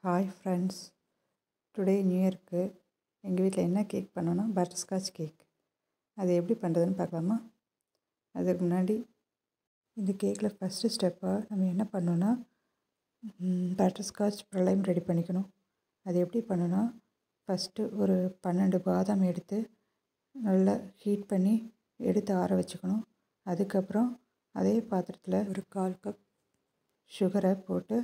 Hi friends, today new இயருக்கு எங்கள் வீட்டில் என்ன கேக் பண்ணோன்னா பட்டர்ஸ்காட்ச் கேக். அது எப்படி பண்ணுறதுன்னு பார்க்கலாமா? அதுக்கு முன்னாடி இந்த கேக்கில் ஃபஸ்ட்டு ஸ்டெப்பாக நம்ம என்ன பண்ணோன்னா பட்டர்ஸ்காட்ச் ப்ரலைம் ரெடி பண்ணிக்கணும். அது எப்படி பண்ணோன்னா, ஃபஸ்ட்டு ஒரு 12 பாதாம் எடுத்து நல்லா ஹீட் பண்ணி எடுத்து ஆற வச்சுக்கணும். அதுக்கப்புறம் அதே பாத்திரத்தில் ஒரு 1/4 கப் சுகரை போட்டு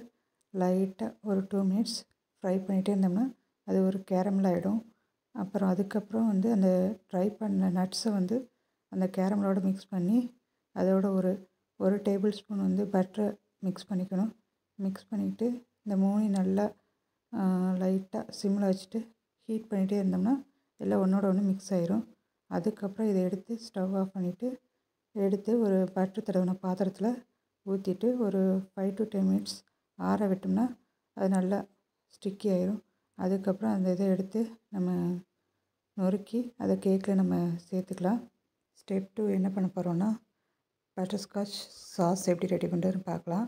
லைட்டாக ஒரு 2 மினிட்ஸ் ஃப்ரை பண்ணிகிட்டே இருந்தோம்னா அது ஒரு கேரமல் ஆகிடும். அப்புறம் அதுக்கப்புறம் அந்த ட்ரை பண்ண நட்ஸை அந்த கேரமலோடு மிக்ஸ் பண்ணி அதோட ஒரு டேபிள் ஸ்பூன் பட்டரை மிக்ஸ் பண்ணிக்கணும். மிக்ஸ் பண்ணிவிட்டு இந்த மூணையும் நல்லா லைட்டாக சிம்மில் வச்சுட்டு ஹீட் பண்ணிகிட்டே இருந்தோம்னா எல்லாம் ஒன்றோட ஒன்று மிக்ஸ் ஆயிரும். அதுக்கப்புறம் இதை எடுத்து ஸ்டவ் ஆஃப் பண்ணிவிட்டு எடுத்து ஒரு பட்டர் தடவின பாத்திரத்தில் ஊற்றிட்டு ஒரு 5 to 10 மினிட்ஸ் ஆற விட்டோம்னா அது நல்லா ஸ்டிக்கி ஆயிரும். அதுக்கப்புறம் அந்த இதை எடுத்து நம்ம நொறுக்கி அதை கேக்கில் நம்ம சேர்த்துக்கலாம். ஸ்டெப் 2 என்ன பண்ண போகிறோன்னா, பட்டர்ஸ்காட்ச் சாஸ் எப்படி ரெடி பண்ணுறதுன்னு பார்க்கலாம்.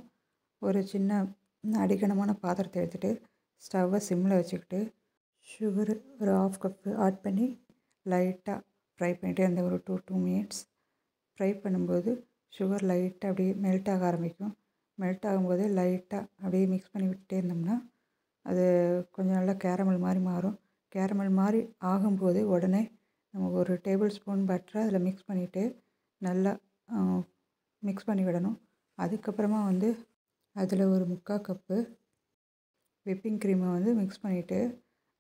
ஒரு சின்ன அடிகனமான பாத்திரத்தை எடுத்துகிட்டு ஸ்டவ்வை சிம்மில் வச்சுக்கிட்டு சுகரு ஒரு 1/2 கப்பு ஆட் பண்ணி லைட்டாக ஃப்ரை பண்ணிகிட்டே இருந்தேன். ஒரு 2 மினிட்ஸ் ஃப்ரை பண்ணும்போது சுகர் லைட்டாக அப்படியே மெல்ட் ஆக ஆரம்பிக்கும். மெல்ட் ஆகும்போதே லைட்டாக அப்படியே மிக்ஸ் பண்ணி விட்டுட்டே இருந்தோம்னா அது கொஞ்சம் நல்லா கேரமல் மாதிரி மாறும். கேரமல் மாதிரி ஆகும்போது உடனே நம்ம ஒரு டேபிள் ஸ்பூன் பட்டரை அதில் மிக்ஸ் பண்ணிவிட்டு நல்லா மிக்ஸ் பண்ணி விடணும். அதுக்கப்புறமா அதில் ஒரு 3/4 கப்பு விப்பிங் க்ரீமை மிக்ஸ் பண்ணிவிட்டு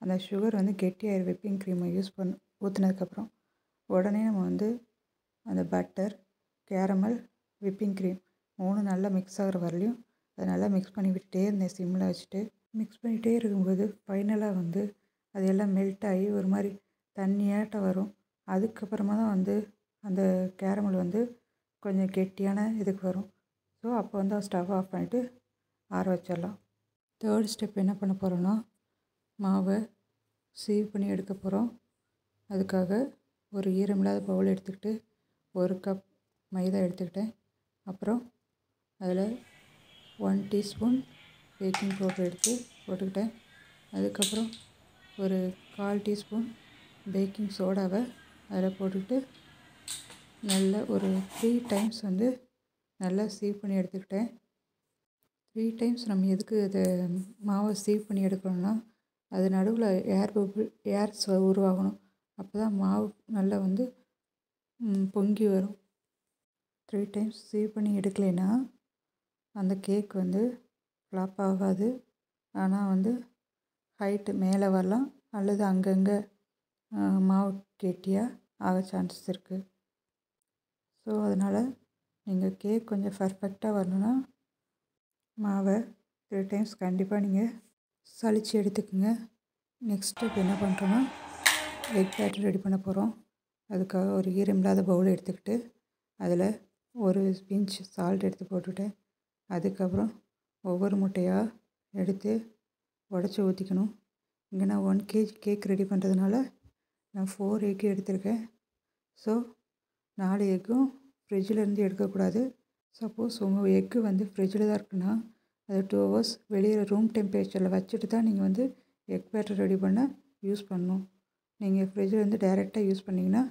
அந்த சுகர் கெட்டியாயிரும். விப்பிங் க்ரீமை ஊற்றுனதுக்கப்புறம் உடனே நம்ம அந்த பட்டர், கேரமல், விப்பிங் க்ரீம் 3 நல்லா மிக்ஸ் ஆகிற வரலையும் அதை நல்லா மிக்ஸ் பண்ணி விட்டுட்டே இருந்தேன் சிம்மில் வச்சுட்டு. மிக்ஸ் பண்ணிகிட்டே இருக்கும்போது ஃபைனலாக அது எல்லாம் மெல்ட் ஆகி ஒரு மாதிரி தண்ணியாட்டம் வரும். அதுக்கப்புறமா தான் அந்த கேரமல் கொஞ்சம் கெட்டியான இதுக்கு வரும். ஸோ அப்போ ஸ்டவ் ஆஃப் பண்ணிவிட்டு ஆற வச்சிடலாம். தேர்ட் ஸ்டெப் என்ன பண்ண போகிறோன்னா, மாவை சீவ் பண்ணி எடுக்க போகிறோம். அதுக்காக ஒரு ஈரமில்லாத பவுல் எடுத்துக்கிட்டு 1 கப் மைதா எடுத்துக்கிட்டேன். அப்புறம் அதில் 1 டீஸ்பூன் பேக்கிங் பவுடர் எடுத்து போட்டுக்கிட்டேன். அதுக்கப்புறம் ஒரு 1/4 டீஸ்பூன் பேக்கிங் சோடாவை அதில் போட்டுக்கிட்டு நல்லா ஒரு 3 டைம்ஸ் நல்லா சீவ் பண்ணி எடுத்துக்கிட்டேன். 3 டைம்ஸ் நம்ம எதுக்கு அதை மாவை சீவ் பண்ணி எடுக்கணும்னா, அது நடுவில் ஏர்ஸ் உருவாகணும். அப்போ தான் மாவு நல்லா பொங்கி வரும். 3 டைம்ஸ் சீவ் பண்ணி எடுக்கலைன்னா அந்த கேக் ஃப்ளாப் ஆகாது. ஆனால் ஹைட்டு மேலே வரலாம் அல்லது அங்கங்கே மாவு கெட்டியாக ஆக சான்சஸ் இருக்குது. ஸோ அதனால் நீங்கள் கேக் கொஞ்சம் பர்ஃபெக்டாக வரணுன்னா மாவை 3 டைம்ஸ் கண்டிப்பாக நீங்கள் சலித்து எடுத்துக்கோங்க. நெக்ஸ்ட் ஸ்டெப் என்ன பண்ணுறோன்னா, எக் பேட்டர் ரெடி பண்ண போகிறோம். அதுக்காக ஒரு ஈரமில்லாத பவுல் எடுத்துக்கிட்டு அதில் ஒரு பிஞ்ச் சால்ட் எடுத்து போட்டுவிட்டேன். அதுக்கப்புறம் ஒவ்வொரு முட்டையாக எடுத்து உடச்சி ஊற்றிக்கணும். இங்கே நான் 1 kg கேக் ரெடி பண்ணுறதுனால நான் 4 எக்கு எடுத்திருக்கேன். ஸோ 4 எக்கும் ஃப்ரிட்ஜிலேருந்து எடுக்கக்கூடாது. சப்போஸ் உங்கள் எக்கு ஃப்ரிட்ஜில் தான் இருக்குன்னா அது 2 ஹவர்ஸ் வெளியில் ரூம் டெம்பரேச்சரில் வச்சுட்டு தான் நீங்கள் எக் பேட்டர் ரெடி பண்ண யூஸ் பண்ணணும். நீங்கள் ஃப்ரிட்ஜிலேருந்து டைரெக்டாக யூஸ் பண்ணிங்கன்னா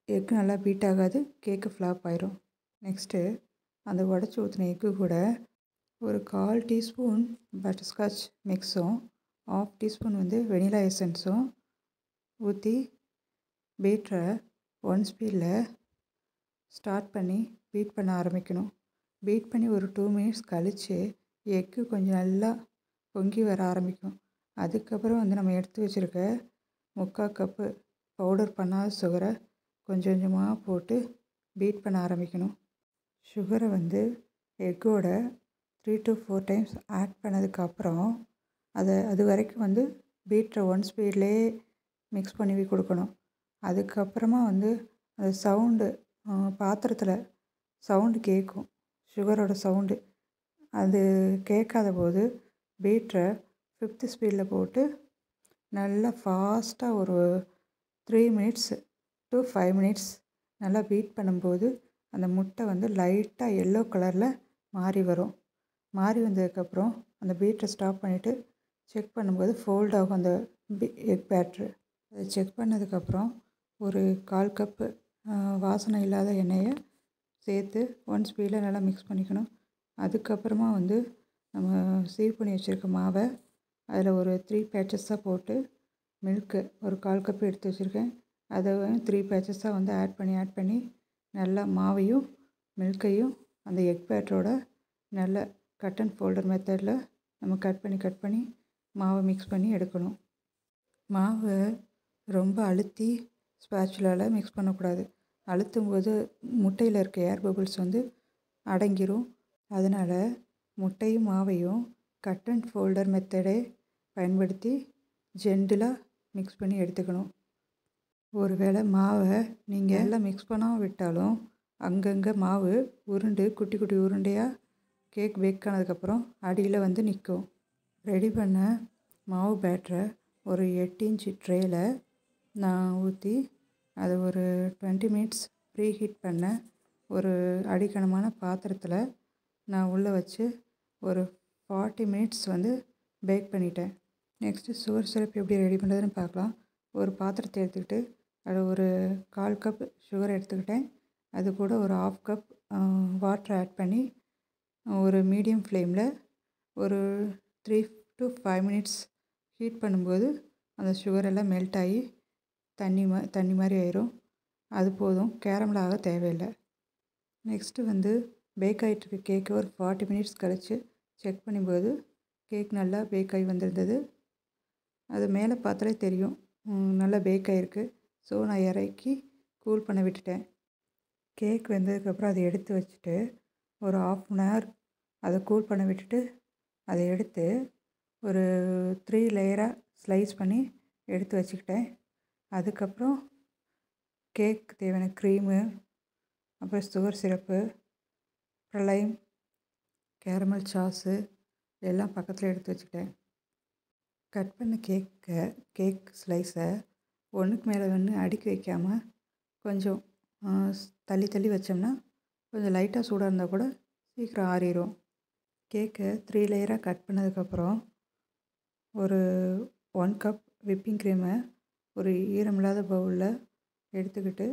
எக் நல்லா பீட் ஆகாது, கேக்கு ஃப்ளாப் ஆயிரும். நெக்ஸ்ட்டு அந்த உடச்சி ஊற்றின எக்கு கூட ஒரு 1/4 டீஸ்பூன் பட்டர்ஸ்காட்ச் மிக்ஸும் 1/2 டீஸ்பூன் வெனிலா எசன்ஸும் ஊற்றி பீட்டரை 1 ஸ்பீடில் ஸ்டார்ட் பண்ணி பீட் பண்ண ஆரம்பிக்கணும். பீட் பண்ணி ஒரு 2 மினிட்ஸ் கழித்து எக்கு கொஞ்சம் நல்லா பொங்கி வர ஆரம்பிக்கும். அதுக்கப்புறம் நம்ம எடுத்து வச்சுருக்க 3/4 கப்பு பவுடர் பண்ணாத சுகரை கொஞ்சம் கொஞ்சமாக போட்டு பீட் பண்ண ஆரம்பிக்கணும். சுகரை எக்கோட 3 to 4 டைம்ஸ் ஆட் பண்ணதுக்கப்புறம் அது வரைக்கும் பீட்டரை 1 ஸ்பீட்லேயே மிக்ஸ் பண்ணி கொடுக்கணும். அதுக்கப்புறமா அந்த சவுண்டு பாத்திரத்தில் சவுண்டு கேட்கும், சுகரோட சவுண்டு. அது கேட்காத போது பீட்டரை 5th ஸ்பீடில் போட்டு நல்லா ஃபாஸ்ட்டாக ஒரு 3 மினிட்ஸ் to 5 மினிட்ஸ் நல்லா பீட் பண்ணும்போது அந்த முட்டை லைட்டாக எல்லோ கலரில் மாறி வரும். மாறி வந்ததுக்கப்புறம் அந்த பீட்டரை ஸ்டாப் பண்ணிவிட்டு செக் பண்ணும்போது ஃபோல்ட் ஆகும் அந்த எக் பேட்ரு. அதை செக் பண்ணதுக்கப்புறம் ஒரு 1/4 கப்பு வாசனை இல்லாத எண்ணெயை சேர்த்து 1 ஸ்பீடில் நல்லா மிக்ஸ் பண்ணிக்கணும். அதுக்கப்புறமா வந்து நம்ம சீவ் பண்ணி வச்சுருக்க மாவை அதில் ஒரு 3 பேட்சஸாக போட்டு மில்க்கு ஒரு 1/4 கப்பு எடுத்து வச்சுருக்கேன். அதை 3 பேட்சஸாக வந்து ஆட் பண்ணி நல்லா மாவையும் மில்க்கையும் அந்த எக் பேட்டரோட நல்ல கட் அண்ட் ஃபோல்டர் மெத்தடில் நம்ம கட் பண்ணி மாவை மிக்ஸ் பண்ணி எடுக்கணும். மாவை ரொம்ப அழுத்தி ஸ்பேச்சுலாவில் மிக்ஸ் பண்ணக்கூடாது. அழுத்தும் போது முட்டையில் இருக்க ஏர் பபிள்ஸ் வந்து அடங்கிரும். அதனால் முட்டையும் மாவையும் கட் அண்ட் ஃபோல்டர் மெத்தடை பயன்படுத்தி ஜென்டிலாக மிக்ஸ் பண்ணி எடுத்துக்கணும். ஒருவேளை மாவை நீங்கள் எல்லாம் மிக்ஸ் பண்ணாமல் விட்டாலும் அங்கங்கே மாவு உருண்டு குட்டி குட்டி உருண்டையாக கேக் பேக் ஆனதுக்கப்புறம் அடியில் வந்து நிற்கும். ரெடி பண்ண மாவு பேட்டரை ஒரு 8 இன்ச் ட்ரேயில் நான் ஊற்றி அதை ஒரு 20 மினிட்ஸ் ப்ரீ ஹீட் பண்ண ஒரு அடிக்கனமான பாத்திரத்தில் நான் உள்ளே வச்சு ஒரு 40 மினிட்ஸ் வந்து பேக் பண்ணிட்டேன். நெக்ஸ்ட்டு சுகர் சிரப் எப்படி ரெடி பண்ணுறதுன்னு பார்க்கலாம். ஒரு பாத்திரத்தை எடுத்துக்கிட்டு அதில் ஒரு 1/4 கப் சுகர் எடுத்துக்கிட்டேன். அது கூட ஒரு 1/2 கப் வாட்டர் ஆட் பண்ணி ஒரு மீடியம் ஃப்ளேமில் ஒரு 3 to 5 மினிட்ஸ் ஹீட் பண்ணும்போது அந்த சுகர் எல்லாம் மெல்ட் ஆகி தண்ணி மாதிரி ஆயிரும். அது போதும், கேரமல் ஆக தேவையில்லை. நெக்ஸ்ட்டு வந்து பேக் ஆகிட்டுருக்க கேக்கை ஒரு 40 மினிட்ஸ் கழித்து செக் பண்ணும்போது கேக் நல்லா பேக் ஆகி வந்திருந்தது. அது மேலே பார்த்தாலே தெரியும் நல்லா பேக் ஆகிருக்கு. ஸோ நான் இறக்கி கூல் பண்ண விட்டுட்டேன். கேக் வெந்ததுக்கப்புறம் அதை எடுத்து வச்சுட்டு ஒரு 1/2 அன் ஹவர் அதை கூல் பண்ண விட்டுட்டு அதை எடுத்து ஒரு 3 லேயராக ஸ்லைஸ் பண்ணி எடுத்து வச்சுக்கிட்டேன். அதுக்கப்புறம் கேக் தேவையான க்ரீமு, அப்புறம் sugar syrup, Lime, caramel sauce எல்லாம் பக்கத்தில் எடுத்து வச்சுக்கிட்டேன். கட் பண்ண கேக் ஸ்லைஸை ஒன்றுக்கு மேலே ஒன்று அடுக்கி வைக்காமல் கொஞ்சம் தள்ளி வச்சோம்னா கொஞ்சம் லைட்டாக சூடாக இருந்தால் கூட சீக்கிரம் ஆறிடும். கேக்கை 3 லேயராக கட் பண்ணதுக்கப்புறம் ஒரு 1 கப் விப்பிங் க்ரீமை ஒரு ஈரமில்லாத பவுலில் எடுத்துக்கிட்டு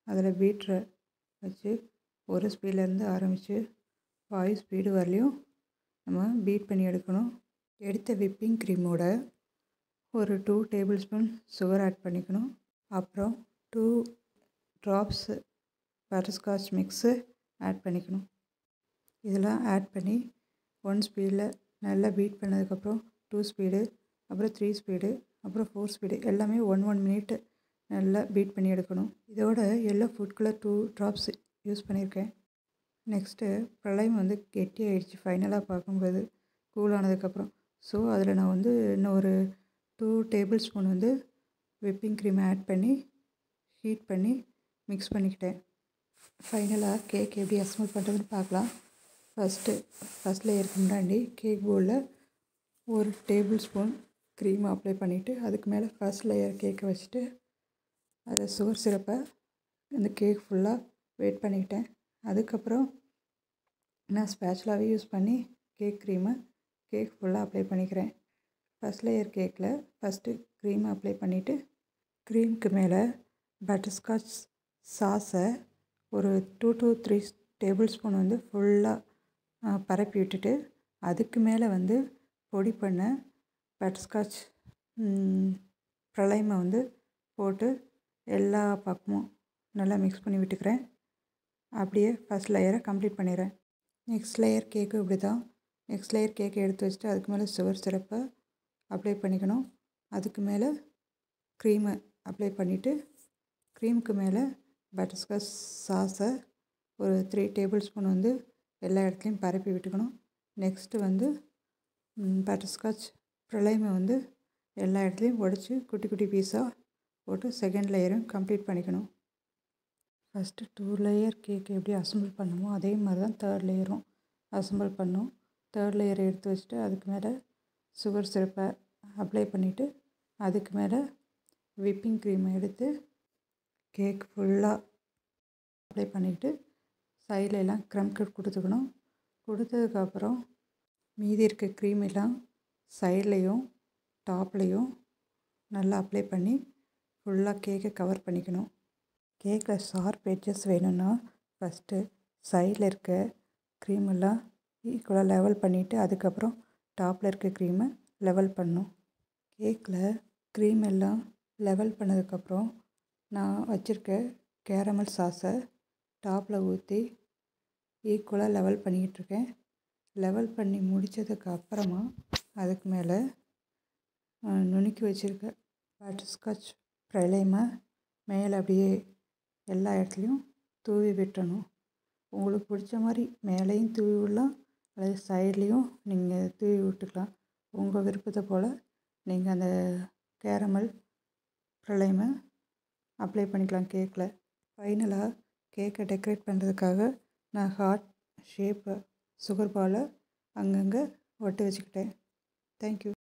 அதில் பீட்டரை வச்சு ஒரு ஸ்பீட்லேருந்து ஆரம்பித்து 5 ஸ்பீடு வரலையும் நம்ம பீட் பண்ணி எடுக்கணும். எடுத்த விப்பிங் க்ரீமோட ஒரு 2 டேபிள் ஸ்பூன் சுகர் ஆட் பண்ணிக்கணும். அப்புறம் 2 ட்ராப்ஸு பட்டர்ஸ்காட்ச் மிக்ஸு ஆட் பண்ணிக்கணும். இதெல்லாம் ஆட் பண்ணி 1 ஸ்பீடில் நல்லா பீட் பண்ணதுக்கப்புறம் 2 ஸ்பீடு, அப்புறம் 3 ஸ்பீடு, அப்புறம் 4 ஸ்பீடு எல்லாமே 1 மினிட் நல்லா பீட் பண்ணி எடுக்கணும். இதோட yellow food colour 2 drops use பண்ணியிருக்கேன். நெக்ஸ்ட்டு ப்ரலைம் வந்து கெட்டி ஆகிடுச்சு ஃபைனலாக பார்க்கும்போது கூலானதுக்கப்புறம். ஸோ அதில் நான் வந்து இன்னும் ஒரு 2 டேபிள் ஸ்பூன் வந்து விப்பிங் க்ரீம் ஆட் பண்ணி ஹீட் பண்ணி மிக்ஸ் பண்ணிக்கிட்டேன். ஃபைனலாக கேக் எப்படி அசம்பிள் பண்ணுறதுன்னு பார்க்கலாம். ஃபஸ்ட் லேயருக்கு முன்னாடி கேக் போலில் ஒரு டேபிள் ஸ்பூன் க்ரீம் அப்ளை பண்ணிவிட்டு அதுக்கு மேலே ஃபஸ்ட் லேயர் கேக்கை வச்சுட்டு அதில் சுகர் சிரப்பை அந்த கேக் ஃபுல்லாக வெயிட் பண்ணிக்கிட்டேன். அதுக்கப்புறம் நான் ஸ்பேச்சுலாவே யூஸ் பண்ணி கேக் க்ரீமை கேக் ஃபுல்லாக அப்ளை பண்ணிக்கிறேன். ஃபஸ்ட் லேயர் கேக்கில் ஃபஸ்ட்டு க்ரீமை அப்ளை பண்ணிவிட்டு க்ரீமுக்கு மேலே பட்டர்ஸ்காட்ச் சாஸை ஒரு 2 to 3 டேபிள் ஸ்பூன் வந்து ஃபுல்லாக பரப்பி விட்டுட்டு அதுக்கு மேலே வந்து பொடி பண்ண பட்டர்ஸ்காட்ச் ப்ரலைமை வந்து போட்டு எல்லா பக்கமும் நல்லா மிக்ஸ் பண்ணி விட்டுக்கிறேன். அப்படியே ஃபஸ்ட் லேயரை கம்ப்ளீட் பண்ணிடுறேன். நெக்ஸ்ட் லேயர் கேக்கு இப்படி தான். நெக்ஸ்ட் லேயர் கேக்கை எடுத்து வச்சுட்டு அதுக்கு மேலே சுகர் சிரப்பை அப்ளை பண்ணிக்கணும். அதுக்கு மேலே க்ரீமை அப்ளை பண்ணிவிட்டு க்ரீமுக்கு மேலே பட்டர்ஸ்காட்ச் சாஸை ஒரு 3 டேபிள் ஸ்பூன் வந்து எல்லா இடத்துலையும் பரப்பி விட்டுக்கணும். நெக்ஸ்ட்டு வந்து பட்டர்ஸ்காட்ச் ப்ரலைமை வந்து எல்லா இடத்துலையும் உடச்சி குட்டி குட்டி பீஸாக போட்டு செகண்ட் லேயரும் கம்ப்ளீட் பண்ணிக்கணும். ஃபஸ்ட்டு 2 லேயர் கேக் எப்படி அசம்பிள் பண்ணமோ அதே மாதிரி தான் 3rd லேயரும் அசம்பிள் பண்ணோம். 3rd லேயரை எடுத்து வச்சுட்டு அதுக்கு மேலே சுகர் சிரப்பை அப்ளை பண்ணிவிட்டு அதுக்கு மேலே விப்பிங் க்ரீமை எடுத்து கேக் ஃபுல்லாக அப்ளை பண்ணிவிட்டு சைடில் எல்லாம் க்ரம் கட் கொடுத்துக்கணும். கொடுத்ததுக்கப்புறம் மீதி இருக்க க்ரீம் எல்லாம் சைட்லேயும் டாப்லேயும் நல்லா அப்ளை பண்ணி ஃபுல்லாக கேக்கை கவர் பண்ணிக்கணும். கேக்கில் ஷார்ப் எட்ஜஸ் வேணும்னா ஃபஸ்ட்டு சைடில் இருக்க க்ரீமெல்லாம் ஈக்குவலாக லெவல் பண்ணிவிட்டு அதுக்கப்புறம் டாப்பில் இருக்க க்ரீமை லெவல் பண்ணணும். கேக்கில் க்ரீம் எல்லாம் லெவல் பண்ணதுக்கப்புறம் நான் வச்சுருக்க கேரமல் சாஸை டாப்பில் ஊற்றி ஈக்குவலாக லெவல் பண்ணிக்கிட்டுருக்கேன். லெவல் பண்ணி முடித்ததுக்கு அப்புறமா அதுக்கு மேலே நுணுக்கி வச்சுருக்க பட்டர்ஸ்காட்ச் ப்ரைலைமை மேலே அப்படியே எல்லா இடத்துலையும் தூவி விட்டுறணும். உங்களுக்கு பிடிச்ச மாதிரி மேலேயும் தூவி விடலாம், அல்லது சைட்லேயும் நீங்கள் தூவி விட்டுக்கலாம். உங்கள் விருப்பத்தை போல் நீங்கள் அந்த கேரமல் ப்ரைலைமை அப்ளை பண்ணிக்கலாம் கேக்கில். ஃபைனலாக கேக்கை டெக்கரேட் பண்ணுறதுக்காக நான் ஹார்ட் ஷேப் சுகர் பாலை அங்கங்கே ஒட்டி வச்சுக்கிட்டேன். தேங்க்யூ.